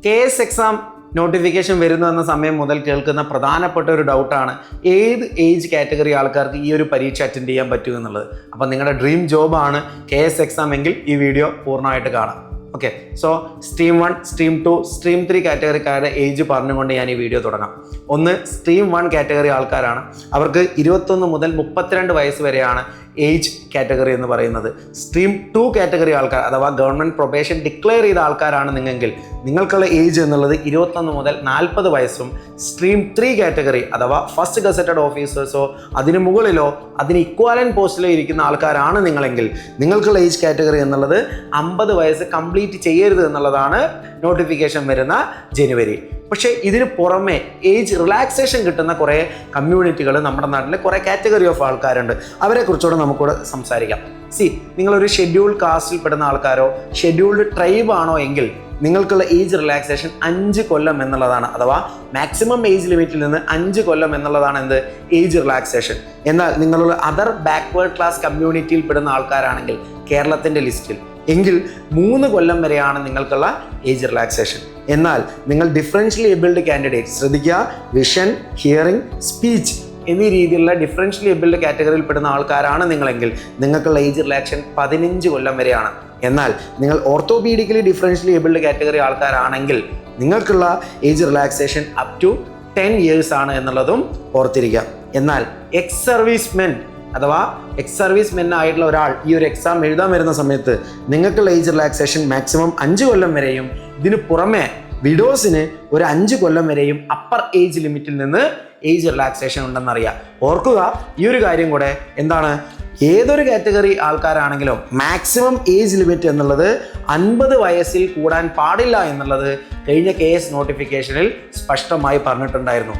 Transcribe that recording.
KS exam notification വരുന്നു എന്ന സമയം മുതൽ കേൾക്കുന്ന പ്രധാനപ്പെട്ട ഒരു ഡൗട്ടാണ് ഏത് ഏജ് കാറ്റഗറി ആൾക്കാർക്ക് ഈ ഒരു പരീക്ഷ അറ്റൻഡ് ചെയ്യാൻ പറ്റും എന്നുള്ളത്. അപ്പോൾ നിങ്ങളുടെ ഡ്രീം ജോബാണ് KS എക്സാം എങ്കിൽ ഈ വീഡിയോ പൂർണ്ണമായിട്ട് കാണാം. Okay, so stream 1, stream 2, stream 3 കാറ്റഗറിക്കാരുടെ ഏജ് പറഞ്ഞുകൊണ്ട് ഞാൻ ഈ വീഡിയോ തുടങ്ങാം. ഒന്ന് സ്ട്രീം 1 കാറ്റഗറി ആൾക്കാരാണ്. അവർക്ക് 21 മുതൽ 32 വയസ്സ് വരെയാണ് ഏജ് കാറ്റഗറി എന്ന് പറയുന്നത്. സ്ട്രീം 2 കാറ്റഗറി ആൾക്കാർ അഥവാ ഗവൺമെൻറ് പ്രൊബേഷൻ ഡിക്ലെയർ ചെയ്ത ആൾക്കാരാണ് നിങ്ങെങ്കിൽ നിങ്ങൾക്കുള്ള ഏജ് എന്നുള്ളത് 21 മുതൽ 40 വയസ്സും. സ്ട്രീം 3 കാറ്റഗറി അഥവാ ഫസ്റ്റ് ഗസറ്റഡ് ഓഫീസേഴ്സോ അതിന് മുകളിലോ അതിന് ഇക്വാലൻ്റ് പോസ്റ്റിലോ ഇരിക്കുന്ന ആൾക്കാരാണ് നിങ്ങളെങ്കിൽ നിങ്ങൾക്കുള്ള ഏജ് കാറ്റഗറി എന്നുള്ളത് 50 വയസ്സ് കംപ്ലീറ്റ് ചെയ്യരുത് എന്നുള്ളതാണ് നോട്ടിഫിക്കേഷൻ വരുന്ന ജനുവരി. പക്ഷേ ഇതിന് പുറമെ ഏജ് റിലാക്സേഷൻ കിട്ടുന്ന കുറേ കമ്മ്യൂണിറ്റികൾ നമ്മുടെ നാട്ടിൽ കുറേ കാറ്റഗറി ഓഫ് ആൾക്കാരുണ്ട്. അവരെക്കുറിച്ചുകൂടെ നമുക്കിവിടെ സംസാരിക്കാം. നിങ്ങളൊരു ഷെഡ്യൂൾഡ് കാസ്റ്റിൽ പെടുന്ന ആൾക്കാരോ ഷെഡ്യൂൾഡ് ട്രൈബ് ആണോ എങ്കിൽ നിങ്ങൾക്കുള്ള ഏജ് റിലാക്സേഷൻ 5 കൊല്ലം എന്നുള്ളതാണ്. അഥവാ മാക്സിമം ഏജ് ലിമിറ്റിൽ നിന്ന് 5 കൊല്ലം എന്നുള്ളതാണ് എന്ത് ഏജ് റിലാക്സേഷൻ. എന്നാൽ നിങ്ങളുള്ള അതർ ബാക്ക്വേർഡ് ക്ലാസ് കമ്മ്യൂണിറ്റിയിൽ പെടുന്ന ആൾക്കാരാണെങ്കിൽ കേരളത്തിൻ്റെ ലിസ്റ്റിൽ എങ്കിൽ 3 കൊല്ലം വരെയാണ് നിങ്ങൾക്കുള്ള ഏജ് റിലാക്സേഷൻ. എന്നാൽ നിങ്ങൾ ഡിഫറൻഷ്യലി ഏബിൾഡ് കാൻഡിഡേറ്റ്, ശ്രദ്ധിക്കുക, വിഷൻ, ഹിയറിംഗ്, സ്പീച്ച് എന്നീ രീതിയിലുള്ള ഡിഫറൻഷ്യലി ഏബിൾഡ് കാറ്റഗറിയിൽ പെടുന്ന ആൾക്കാരാണ് നിങ്ങളെങ്കിൽ നിങ്ങൾക്കുള്ള ഏജ് റിലാക്സേഷൻ 15 കൊല്ലം വരെയാണ്. എന്നാൽ നിങ്ങൾ ഓർത്തോപീഡിക്കലി ഡിഫറൻഷ്യലി ഏബിൾഡ് കാറ്റഗറി ആൾക്കാരാണെങ്കിൽ നിങ്ങൾക്കുള്ള age relaxation up to 10 years ആണ് എന്നുള്ളതും ഓർത്തിരിക്കുക. എന്നാൽ എക്സ് സർവീസ് മെൻ അഥവാ എക്സ് സർവീസ് മെൻ ആയിട്ടുള്ള ഒരാൾ ഈ ഒരു എക്സാം എഴുതാൻ വരുന്ന സമയത്ത് നിങ്ങൾക്കുള്ള ഏജ് റിലാക്സേഷൻ മാക്സിമം 5 കൊല്ലം വരെയും ഇതിന് പുറമെ വിഡോസിന് ഒരു 5 കൊല്ലം വരെയും അപ്പർ ഏജ് ലിമിറ്റിൽ നിന്ന് ഏജ് റിലാക്സേഷൻ ഉണ്ടെന്നറിയാം. ഓർക്കുക ഈ ഒരു കാര്യം കൂടെ, എന്താണ്, ഏതൊരു കാറ്റഗറി ആൾക്കാരാണെങ്കിലും മാക്സിമം ഏജ് ലിമിറ്റ് എന്നുള്ളത് 50 വയസ്സിൽ കൂടാൻ പാടില്ല എന്നുള്ളത് കഴിഞ്ഞ KS നോട്ടിഫിക്കേഷനിൽ സ്പഷ്ടമായി പറഞ്ഞിട്ടുണ്ടായിരുന്നു.